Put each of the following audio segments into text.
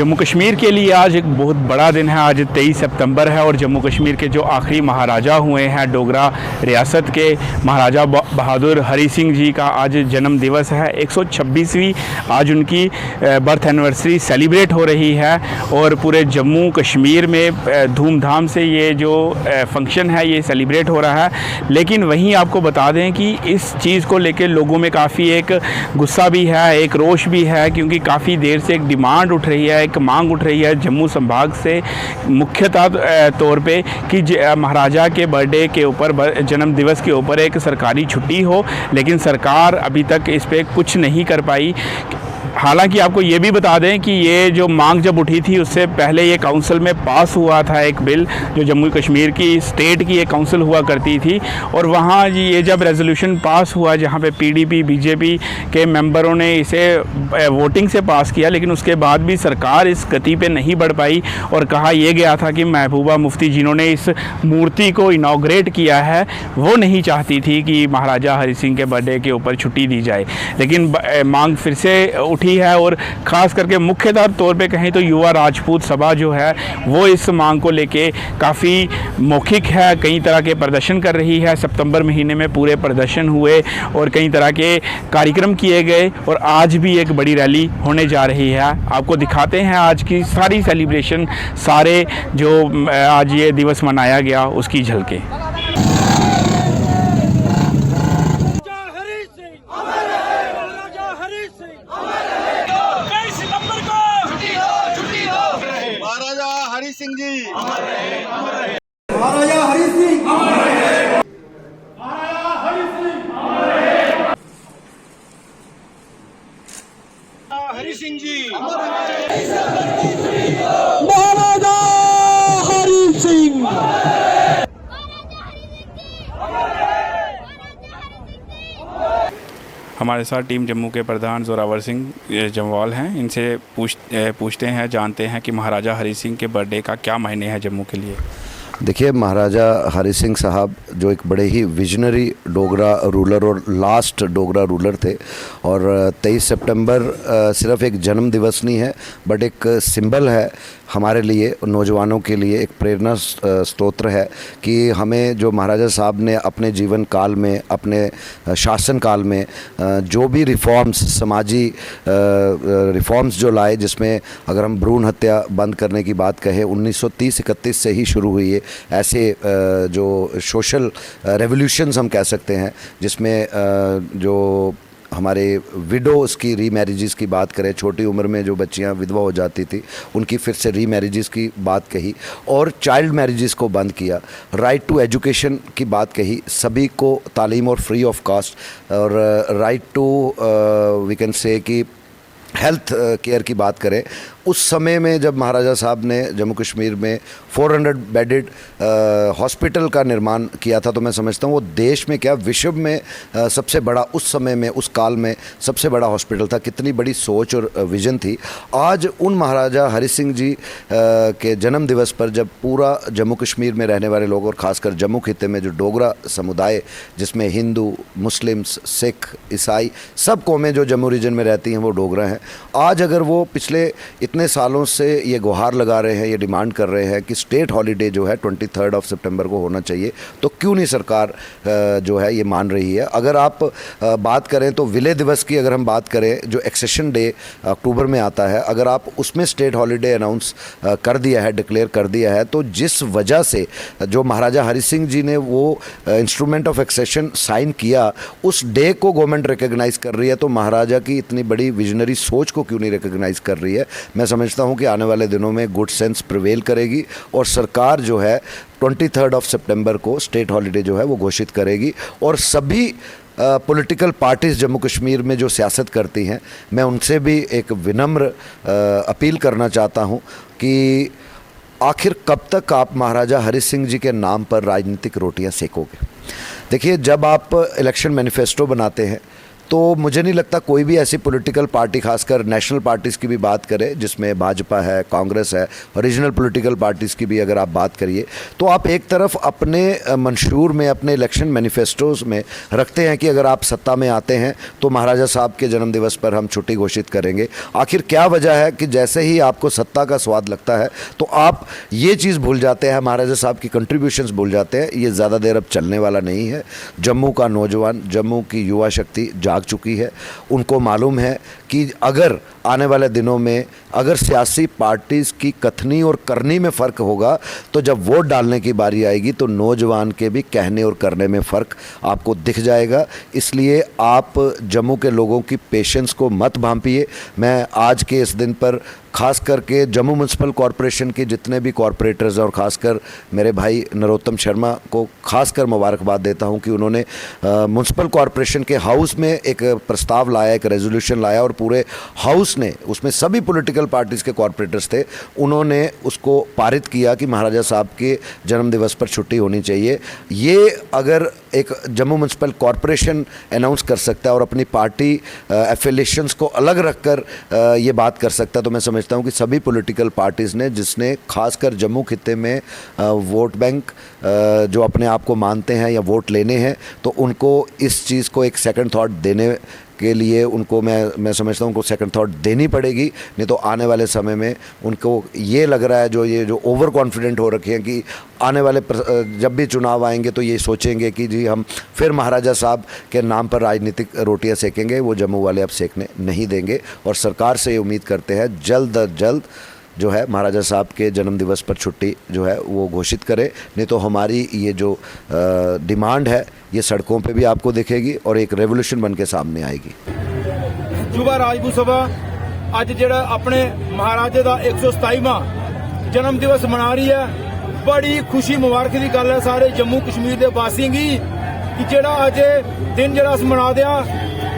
जम्मू कश्मीर के लिए आज एक बहुत बड़ा दिन है। आज 23 सितंबर है और जम्मू कश्मीर के जो आखिरी महाराजा हुए हैं डोगरा रियासत के, महाराजा बहादुर हरी सिंह जी का आज जन्म दिवस है। 126वीं आज उनकी बर्थ एनिवर्सरी सेलिब्रेट हो रही है और पूरे जम्मू कश्मीर में धूमधाम से ये जो फंक्शन है ये सेलिब्रेट हो रहा है। लेकिन वहीं आपको बता दें कि इस चीज़ को लेकर लोगों में काफ़ी एक गुस्सा भी है, एक रोष भी है, क्योंकि काफ़ी देर से एक डिमांड उठ रही है, एक मांग उठ रही है जम्मू संभाग से मुख्यतः तौर पे कि महाराजा के बर्थडे के ऊपर, जन्म दिवस के ऊपर एक सरकारी छुट्टी हो। लेकिन सरकार अभी तक इस पर कुछ नहीं कर पाई। हालांकि आपको ये भी बता दें कि ये जो मांग जब उठी थी उससे पहले ये काउंसिल में पास हुआ था एक बिल, जो जम्मू कश्मीर की स्टेट की एक काउंसिल हुआ करती थी, और वहाँ ये जब रेजोल्यूशन पास हुआ जहाँ पे पीडीपी बीजेपी के मेंबरों ने इसे वोटिंग से पास किया, लेकिन उसके बाद भी सरकार इस गति पे नहीं बढ़ पाई। और कहा यह गया था कि महबूबा मुफ्ती जिन्होंने इस मूर्ति को इनाग्रेट किया है वो नहीं चाहती थी कि महाराजा हरि सिंह के बर्थडे के ऊपर छुट्टी दी जाए। लेकिन मांग फिर से उठी है और ख़ास करके मुख्यतः तौर पे कहें तो युवा राजपूत सभा जो है वो इस मांग को लेके काफ़ी मौखिक है, कई तरह के प्रदर्शन कर रही है। सितंबर महीने में पूरे प्रदर्शन हुए और कई तरह के कार्यक्रम किए गए और आज भी एक बड़ी रैली होने जा रही है। आपको दिखाते हैं आज की सारी सेलिब्रेशन, सारे जो आज ये दिवस मनाया गया उसकी झलकें। हरी सिंह जी, महाराजा हरी सिंह, हरी सिंह जी, महाराजा हरी सिंह। हमारे साथ टीम जम्मू के प्रधान जोरावर सिंह जमवाल हैं। इनसे पूछते हैं, जानते हैं कि महाराजा हरी सिंह के बर्थडे का क्या मायने है जम्मू के लिए। देखिए, महाराजा हरी सिंह साहब जो एक बड़े ही विजनरी डोगरा रूलर और लास्ट डोगरा रूलर थे, और 23 सितंबर सिर्फ एक जन्म दिवस नहीं है बट एक सिंबल है हमारे लिए, नौजवानों के लिए एक प्रेरणा स्तोत्र है कि हमें जो महाराजा साहब ने अपने जीवन काल में, अपने शासन काल में जो भी रिफॉर्म्स, समाजी रिफॉर्म्स जो लाए, जिसमें अगर हम भ्रूण हत्या बंद करने की बात कहें 1930-31 से ही शुरू हुई है, ऐसे जो सोशल रेवोल्यूशंस हम कह सकते हैं, जिसमें जो हमारे विडोज़ की रीमैरिजेस की बात करें, छोटी उम्र में जो बच्चियां विधवा हो जाती थी उनकी फिर से रीमैरिजेस की बात कही, और चाइल्ड मैरिजेस को बंद किया, राइट टू एजुकेशन की बात कही, सभी को तालीम और फ्री ऑफ कास्ट, और right to we can say कि हेल्थ केयर की बात करें। उस समय में जब महाराजा साहब ने जम्मू कश्मीर में 400 बेडेड हॉस्पिटल का निर्माण किया था, तो मैं समझता हूँ वो देश में क्या विश्व में सबसे बड़ा, उस समय में, उस काल में सबसे बड़ा हॉस्पिटल था। कितनी बड़ी सोच और विज़न थी। आज उन महाराजा हरी सिंह जी के जन्म दिवस पर जब पूरा जम्मू कश्मीर में रहने वाले लोग, और ख़ासकर जम्मू खित्ते में जो डोगरा समुदाय, जिसमें हिंदू, मुस्लिम्स, सिख, ईसाई, सब कौमें जो जम्मू रीजन में रहती हैं वो डोगरा हैं। आज अगर वो पिछले इतने सालों से ये गुहार लगा रहे हैं, ये डिमांड कर रहे हैं कि स्टेट हॉलीडे जो है 23 सितंबर को होना चाहिए, तो क्यों नहीं सरकार जो है ये मान रही है। अगर आप बात करें तो विलय दिवस की अगर हम बात करें, जो एक्सेशन डे अक्टूबर में आता है, अगर आप उसमें स्टेट हॉलीडे अनाउंस कर दिया है, डिक्लेयर कर दिया है, तो जिस वजह से जो महाराजा हरी सिंह जी ने वो इंस्ट्रूमेंट ऑफ एक्सेशन साइन किया, उस डे को गवर्नमेंट रिकग्नाइज़ कर रही है, तो महाराजा की इतनी बड़ी विजनरी सोच को क्यों नहीं रिकग्नाइज़ कर रही है। मैं समझता हूं कि आने वाले दिनों में गुड सेंस प्रिवेल करेगी और सरकार जो है 23 सितंबर को स्टेट हॉलीडे जो है वो घोषित करेगी। और सभी पॉलिटिकल पार्टीज़ जम्मू कश्मीर में जो सियासत करती हैं, मैं उनसे भी एक विनम्र अपील करना चाहता हूं कि आखिर कब तक आप महाराजा हरी सिंह जी के नाम पर राजनीतिक रोटियां सेकोगे। देखिए, जब आप इलेक्शन मैनिफेस्टो बनाते हैं तो मुझे नहीं लगता कोई भी ऐसी पॉलिटिकल पार्टी, खासकर नेशनल पार्टीज़ की भी बात करें, जिसमें भाजपा है, कांग्रेस है, रीजनल पॉलिटिकल पार्टीज़ की भी अगर आप बात करिए, तो आप एक तरफ अपने मंशूर में, अपने इलेक्शन मैनिफेस्टोज़ में रखते हैं कि अगर आप सत्ता में आते हैं तो महाराजा साहब के जन्मदिवस पर हम छुट्टी घोषित करेंगे। आखिर क्या वजह है कि जैसे ही आपको सत्ता का स्वाद लगता है तो आप ये चीज़ भूल जाते हैं, महाराजा साहब की कंट्रीब्यूशंस भूल जाते हैं। ये ज़्यादा देर अब चलने वाला नहीं है। जम्मू का नौजवान, जम्मू की युवा शक्ति जाग चुकी है। उनको मालूम है कि अगर आने वाले दिनों में अगर सियासी पार्टीज़ की कथनी और करनी में फ़र्क होगा तो जब वोट डालने की बारी आएगी तो नौजवान के भी कहने और करने में फ़र्क आपको दिख जाएगा। इसलिए आप जम्मू के लोगों की पेशेंस को मत भांपिए। मैं आज के इस दिन पर खास करके जम्मू म्यूनसिपल कॉरपोरेशन के जितने भी कॉरपोरेटर्स और ख़ासकर मेरे भाई नरोत्तम शर्मा को खासकर मुबारकबाद देता हूं कि उन्होंने म्यूनसिपल कॉरपोरेशन के हाउस में एक प्रस्ताव लाया, एक रेजोल्यूशन लाया और पूरे हाउस ने, उसमें सभी पॉलिटिकल पार्टीज़ के कॉरपोरेटर्स थे, उन्होंने उसको पारित किया कि महाराजा साहब के जन्मदिवस पर छुट्टी होनी चाहिए। ये अगर एक जम्मू म्यूनसिपल कॉरपोरेशन अनाउंस कर सकता है और अपनी पार्टी एफिलिएशंस को अलग रखकर ये बात कर सकता है, तो मैं समझता हूँ कि सभी पॉलिटिकल पार्टीज़ ने, जिसने खासकर जम्मू खित्ते में वोट बैंक जो अपने आप को मानते हैं या वोट लेने हैं, तो उनको इस चीज़ को एक सेकंड थॉट देने के लिए उनको मैं समझता हूँ उनको सेकंड थॉट देनी पड़ेगी। नहीं तो आने वाले समय में उनको ये लग रहा है, जो ओवर कॉन्फिडेंट हो रखे हैं कि आने वाले जब भी चुनाव आएंगे तो ये सोचेंगे कि जी हम फिर महाराजा साहब के नाम पर राजनीतिक रोटियां सेकेंगे। वो जम्मू वाले अब सेकने नहीं देंगे और सरकार से ये उम्मीद करते हैं जल्द अज जल्द जो है महाराजा साहब के जन्मदिवस पर छुट्टी जो है वो घोषित करे। नहीं तो हमारी ये जो डिमांड है ये सड़कों पे भी आपको दिखेगी और एक रेवोल्यूशन बन के सामने आएगी। युवा राजपूत सभा अज जिहड़ा अपने महाराजे का 127वां जन्म दिवस मना रही है। बड़ी खुशी मुबारक की गल है सारे जम्मू कश्मीर के वासियों की कि जिहड़ा अज दिन जिहड़ा अस मना दिया,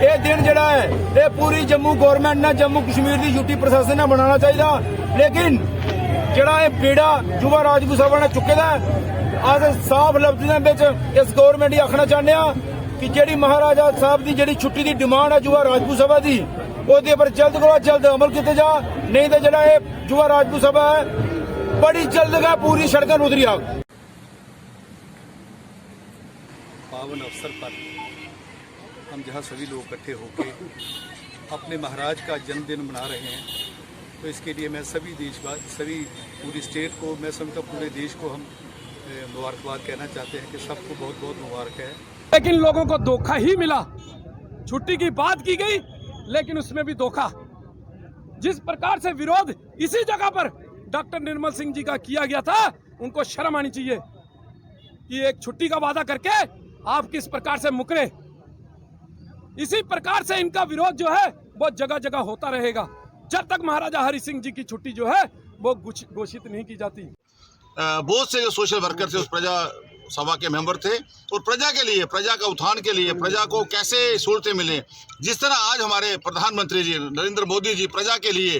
ये दिन जिहड़ा है ये पूरी जम्मू गवर्नमेंट ने, जम्मू कश्मीर की यूटी प्रशासन ने मनाना चाहिए। लेकिन जिहड़ा ये बेड़ा युवा राजपूत सभा ने चुके दा अस साफ लफ्ज़ों में इस गवर्नमेंट ही आखना चाहते हैं कि जिहड़ी महाराजा साहब की जिहड़ी छुट्टी की डिमांड है युवा राजपूत सभा की, उसके पर जल्द को जल्द अमल किया जा। नहीं तो जिहड़ा ये युवा राजपूत सभा है बड़ी जल्द का पूरी सड़कों उतरी आ। पावन अवसर पर हम जहाँ सभी लोग इकट्ठे होकर अपने महाराज का जन्मदिन मना रहे हैं, तो इसके लिए मैं सभी सभी पूरी स्टेट को, मैं समझता पूरे देश को हम मुबारकबाद कहना चाहते हैं कि सबको बहुत बहुत मुबारक है। लेकिन लोगों को धोखा ही मिला। छुट्टी की बात की गई लेकिन उसमें भी धोखा। जिस प्रकार से विरोध इसी जगह पर डॉक्टर निर्मल सिंह जी का किया गया था, उनको शर्म आनी चाहिए कि एक छुट्टी का वादा करके आप किस प्रकार से मुकरे। इसी प्रकार से इनका विरोध जो है वो जगह जगह होता रहेगा जब तक महाराजा हरि सिंह जी की छुट्टी जो है वो घोषित नहीं की जाती। बहुत से जो सोशल वर्कर थे उस प्रजा सभा के मेंबर थे और प्रजा के लिए, प्रजा का उत्थान के लिए, प्रजा को कैसे सहूलतें मिले, जिस तरह आज हमारे प्रधानमंत्री जी नरेंद्र मोदी जी प्रजा के लिए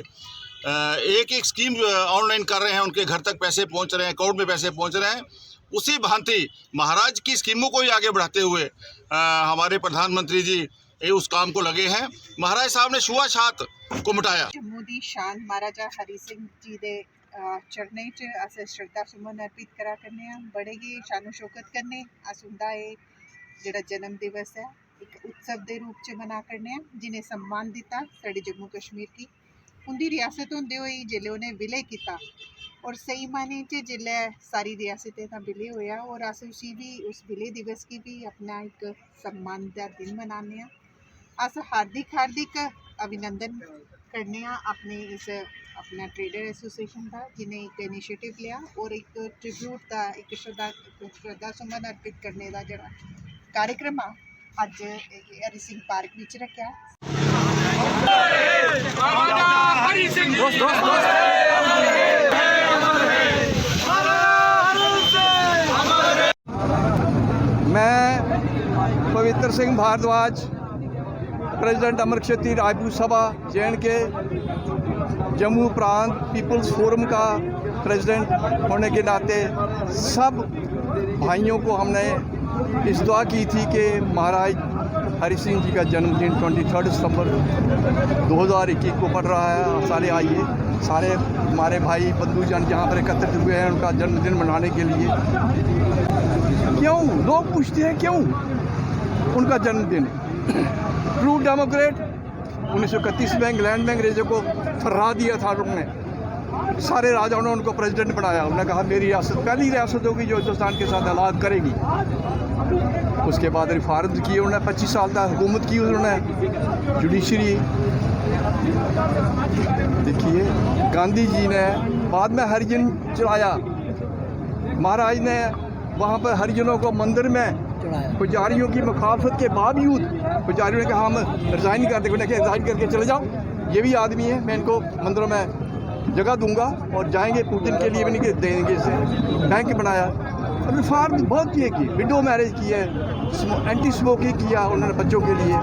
एक एक स्कीम ऑनलाइन कर रहे हैं, उनके घर तक पैसे पहुंच रहे हैं, अकाउंट में पैसे पहुंच रहे हैं, उसी भांति महाराज की स्कीमों को ही आगे बढ़ाते हुए हमारे प्रधानमंत्री जी उस काम को लगे हैं। महाराज साहब ने छुआछात को मिटाया। जम्मू दी शान महाराजा हरि सिंह जी दे चरणें च अस श्रद्धा सुमन अर्पित करा करने हैं। बड़े ही शानो शौकत करने अस उंदा जेड़ा जन्म दिवस है एक उत्सव के रूप च मना करने हैं, जिन्हें सम्मान दिता साडे जम्मू कश्मीर की उनकी रियासत होंदे होई जिले उन्हें विलय किया और सही माने च जिले सारी रियासतें दा विलय होया और अस उस विलय दिवस की भी अपना एक सम्मान का दिन मनाने हैं। अस हार्दिक अभिनंदन करने अपने इस अपना ट्रेडर एसोसिएशन का जिन्हें एक इनिशिएटिव लिया और एक ट्रिब्यूट का एक श्रद्धा सुमन अर्पित करने का जो कार्यक्रम अज हरि सिंह पार्क विच रखा। मैं पवित्र सिंह भारद्वाज, प्रेसिडेंट अमर क्षेत्रीय राजपूत सभा जे&के जम्मू प्रांत पीपल्स फोरम का प्रेसिडेंट होने के नाते सब भाइयों को हमने इस दुआ की थी कि महाराज हरि सिंह जी का जन्मदिन 23 सितंबर 2021 को पड़ रहा है। सारे आइए, सारे हमारे भाई बंधुजन जहाँ पर एकत्रित हुए हैं उनका जन्मदिन मनाने के लिए। क्यों लोग पूछते हैं क्यों उनका जन्मदिन? ट्रू डेमोक्रेट 1931 में इंग्लैंड में अंग्रेजों को थर्रा दिया था उन्होंने, सारे राजाओं ने उनको प्रेसिडेंट बनाया। उन्होंने कहा मेरी रियासत पहली रियासत होगी जो हिंदुस्तान के साथ अलग करेगी। उसके बाद रिफॉर्म किए उन्होंने, 25 साल तक हुकूमत की उन्होंने, जुडिशरी। देखिए गांधी जी ने बाद में हरिजन चलाया, महाराज ने वहाँ पर हरिजनों को मंदिर में पुजारियों की मुखालफत के बावजूद पुजारियों ने कहा हम रिज़ाइन कर देंगे, रिज़ाइन करके चले जाओ, ये भी आदमी है, मैं इनको मंदिरों में जगह दूंगा और जाएंगे पूजन के लिए भी नहीं देंगे। इसे बैंक बनाया, रिफॉर्म बहुत किए की, विडो मैरिज की है, एंटी स्मोकिंग किया उन्होंने बच्चों के लिए,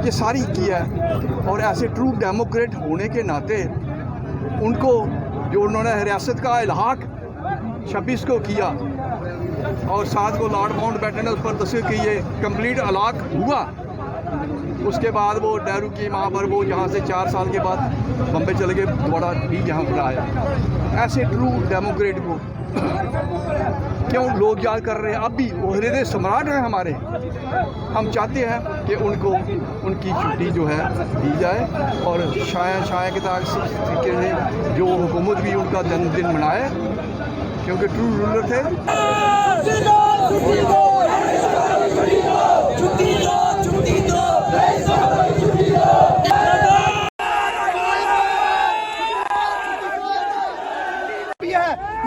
ये सारी किया। और ऐसे ट्रू डेमोक्रेट होने के नाते उनको जो उन्होंने रियासत का इल्हाक 26 को किया और 7 को लॉर्ड माउंटबेटन ने उस पर दस्तखत किए, कंप्लीट इल्हाक हुआ। उसके बाद वो नेहरू की वहाँ पर वो यहाँ से 4 साल के बाद बम्बे चले गए, दोबारा भी यहाँ पर आया। ऐसे ट्रू डेमोक्रेट को क्यों लोग याद कर रहे हैं? अब भी वो हृदय सम्राट हैं हमारे। हम चाहते हैं कि उनको उनकी छुट्टी जो है दी जाए और शाया के तरीके से जो हुकूमत भी उनका जन्मदिन मनाए, क्योंकि ट्रू रूलर थे।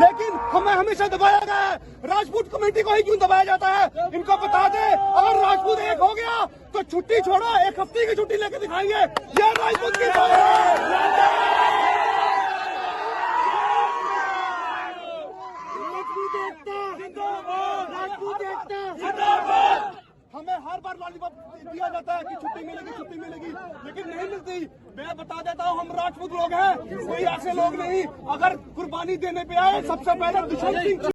लेकिन हमें हमेशा दबाया गया है, राजपूत कमेटी को ही क्यों दबाया जाता है? इनको बता दे अगर राजपूत एक हो गया तो छुट्टी छोड़ो, 1 हफ्ते की छुट्टी लेके दिखाएंगे। ये राजपूत की सोच है। हमें हर बार लॉलीपॉप दिया जाता है कि छुट्टी मिलेगी, लेकिन नहीं मिलती। मैं बता देता हूँ, हम राजपूत लोग हैं, कोई ऐसे लोग नहीं। अगर कुर्बानी देने पे आए सबसे पहले दुश्मन